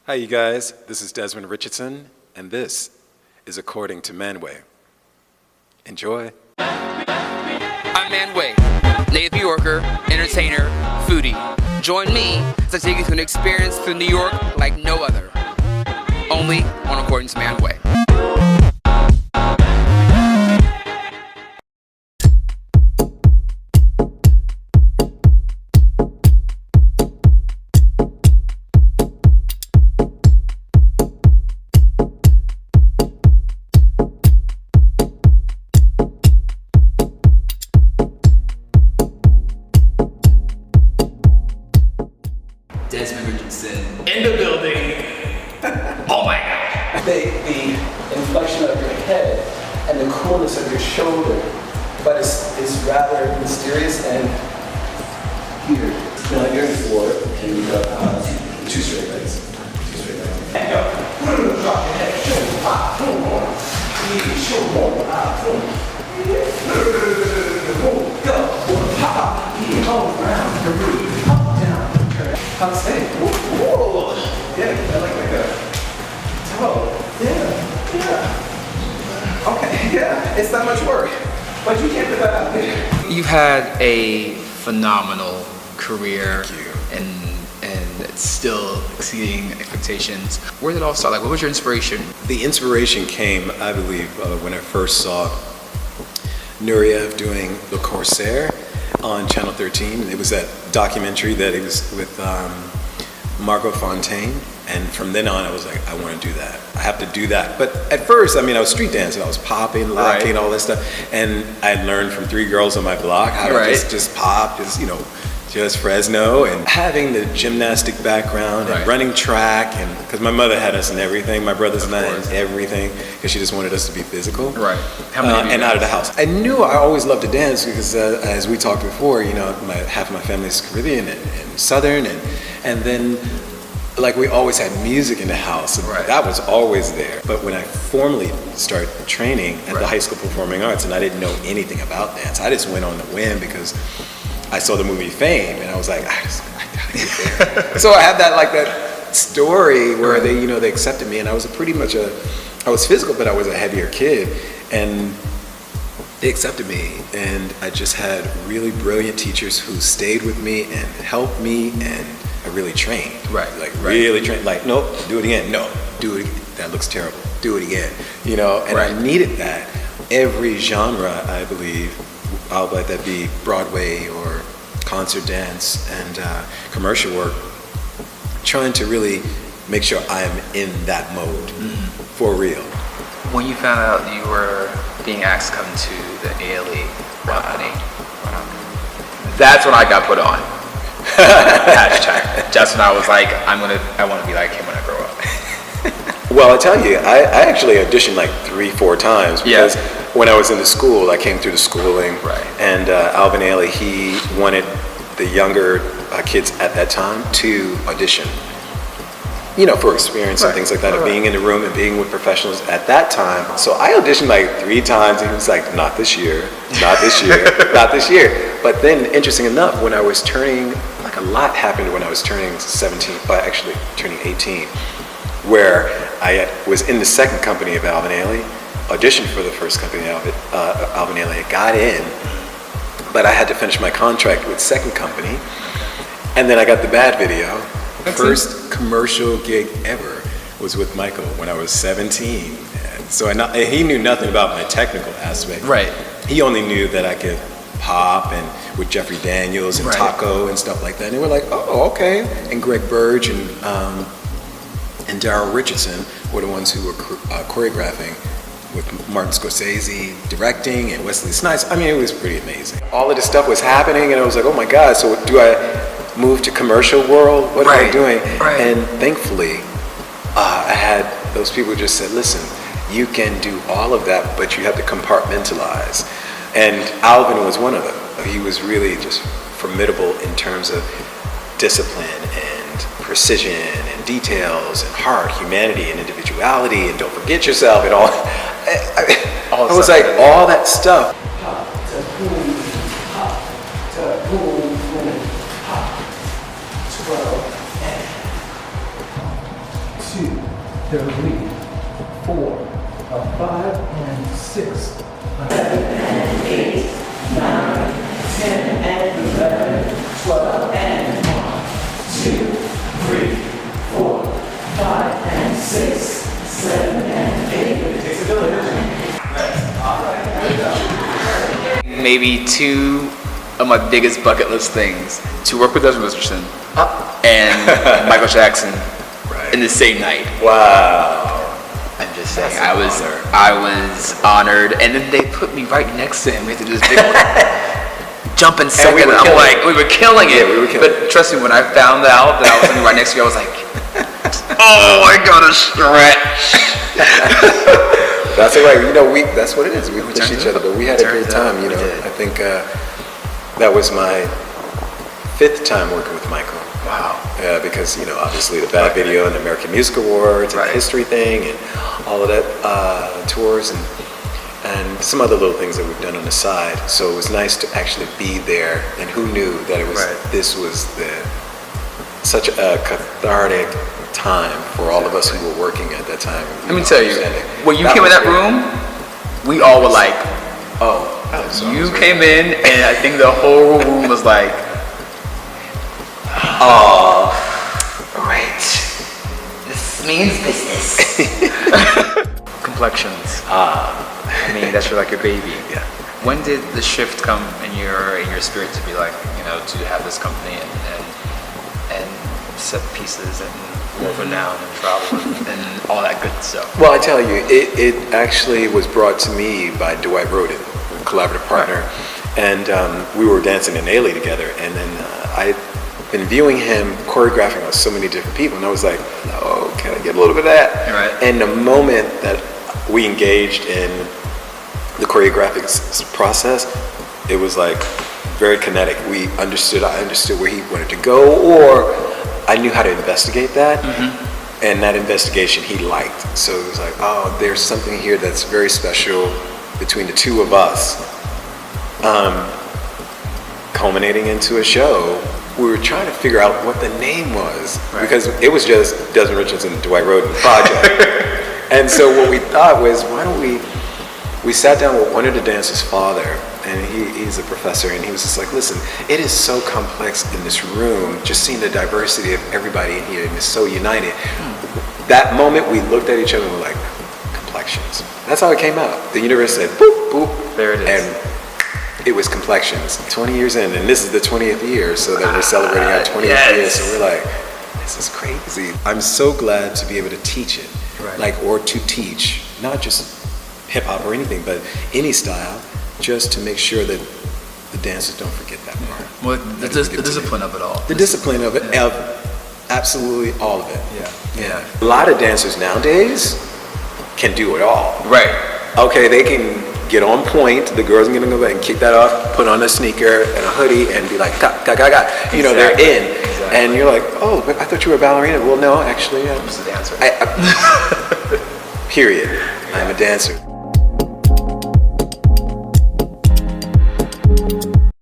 Hi, you guys. This is Desmond Richardson, and this is According to Manwe. Enjoy. I'm Manwe, native New Yorker, entertainer, foodie. Join me as I take you through an experience through New York like no other. Only on According to Manwe. Desmond Richardson in the building. Oh my God. The inflection of your head and the coolness of your shoulder, but it's rather mysterious and here. Now you're in floor, and you go two straight legs. And go. Drop your head. Shoulder pop. Boom. Shoulder boom. Boom. Go. Pop. Hold around the root. Up, down. How to stay? Whoa. Yeah, I like that. Oh, yeah. Okay, yeah, it's not much work, but you can't put that out there. You've had a phenomenal career. Thank you. And it's still exceeding expectations. Where did it all start? Like, what was your inspiration? The inspiration came, I believe, when I first saw Nureyev doing Le Corsaire on Channel 13. It was that documentary that it was with Margot Fontaine. And from then on, I was like, I want to do that. I have to do that. But at first, I was street dancing. I was popping, locking, all that stuff. And I learned from 3 girls on my block how to just pop, just Fresno. And having the gymnastic background and running track. And because my mother had us in everything, my brothers and I in everything, because she just wanted us to be physical. Right. How many and out of the house. I knew I always loved to dance because, as we talked before, half of my family is Caribbean and Southern. And then, like, we always had music in the house, and that was always there. But when I formally started training at the High School Performing Arts, and I didn't know anything about dance, I just went on the whim because I saw the movie Fame, and I was like, I gotta get there. So I had that story where they accepted me, and I was I was physical, but I was a heavier kid, and they accepted me, and I just had really brilliant teachers who stayed with me and helped me, and I really trained. Really trained. Like, nope, do it again. No, do it again. That looks terrible. Do it again. And I needed that. Every genre, I believe, albeit that be Broadway or concert dance and commercial work, trying to really make sure I'm in that mode for real. When you found out you were being asked to come to the ALE company, that's when I got put on. Hashtag. Just when I was like, I want to be like him when I grow up. Well, I tell you, I actually auditioned like 3-4 times because when I was in the school, I came through the schooling, and Alvin Ailey, he wanted the younger kids at that time to audition, for experience and things like that, of being in the room and being with professionals at that time. So I auditioned like 3 times, and he was like, not this year, not this year, not this year. But then, interesting enough, when I was turning, a lot happened when I was turning 17, but actually turning 18, where I was in the second company of Alvin Ailey, auditioned for the first company of Alvin Ailey, I got in, but I had to finish my contract with second company, and then I got the bad video. First commercial gig ever was with Michael when I was 17. And so he knew nothing about my technical aspect. He only knew that I could pop and with Jeffrey Daniels and Taco and stuff like that. And they were like, oh, okay. And Greg Burge and Daryl Richardson were the ones who were choreographing, with Martin Scorsese directing and Wesley Snipes. It was pretty amazing. All of this stuff was happening, and I was like, oh my God, so do I move to commercial world? What am I doing? And thankfully, I had those people who just said, listen, you can do all of that, but you have to compartmentalize. And Alvin was one of them. He was really just formidable in terms of discipline and precision and details and heart, humanity and individuality, and don't forget yourself and all. I was like, all that stuff. 2, 3, 4, 5 and 6, 7 and 8, 9, 10 and 11, 12 and 1, 2, 3, 4, 5 and 6, 7 and 8. It takes a village. All right, there we go. Maybe two of my biggest bucket list things: to work with Desmond Richardson and Michael Jackson in the same night. Wow. I'm just saying, I was honored, and then they put me right next to him. We had to do this big jumping second. we were killing it. Yeah, we were killing but trust me, when I found out that I was gonna be right next to you, I was like, oh, I gotta stretch. That's all right. That's what it is. We push each other, but we had a great time. I think that was my 5th time working with Michael. Wow. Because obviously the Bad Video and the American Music Awards and the history thing and all of that tours and some other little things that we've done on the side. So it was nice to actually be there. And who knew that it was this was such a cathartic time for all of us who were working at that time. Let me tell you, when you came in that room, we all were like, oh, you came in, and I think the whole room was like, oh, right, this means business. Complexions. I mean, that's like your baby. Yeah. When did the shift come in your spirit to be like, to have this company and set pieces and world renowned and travel and all that good stuff? Well, I tell you, it actually was brought to me by Dwight Roden, a collaborative partner, and we were dancing in Ailey together, and then I'd been viewing him choreographing with so many different people, and I was like, oh, can I get a little bit of that? Right. And the moment that we engaged in the choreographic process, it was like very kinetic. I understood where he wanted to go, or I knew how to investigate that, and that investigation he liked. So it was like, oh, there's something here that's very special between the two of us, culminating into a show. We were trying to figure out what the name was, because it was just Desmond Richardson and Dwight Roden project. And so what we thought was, why don't we sat down with one of the dancers' father, and he's a professor, and he was just like, listen, it is so complex in this room, just seeing the diversity of everybody in here, and it's so united. That moment we looked at each other and we're like, complexions. That's how it came out. The universe said, boop, boop. There it is. And it was complexions. 20 years in, and this is the 20th year, so that we're celebrating our 20th year, so we're like, this is crazy. I'm so glad to be able to teach it, or to teach, not just hip hop or anything, but any style, just to make sure that the dancers don't forget that part. Well, the discipline of it all. The discipline of it, of absolutely all of it. Yeah. A lot of dancers nowadays can do it all. Right. Okay, they can get on point. The girls are gonna go back and kick that off, put on a sneaker and a hoodie, and be like, ga, ga, ga, ga. They're in. Exactly. And you're like, oh, but I thought you were a ballerina. Well, no, actually, I'm just a dancer. Period. I'm a dancer.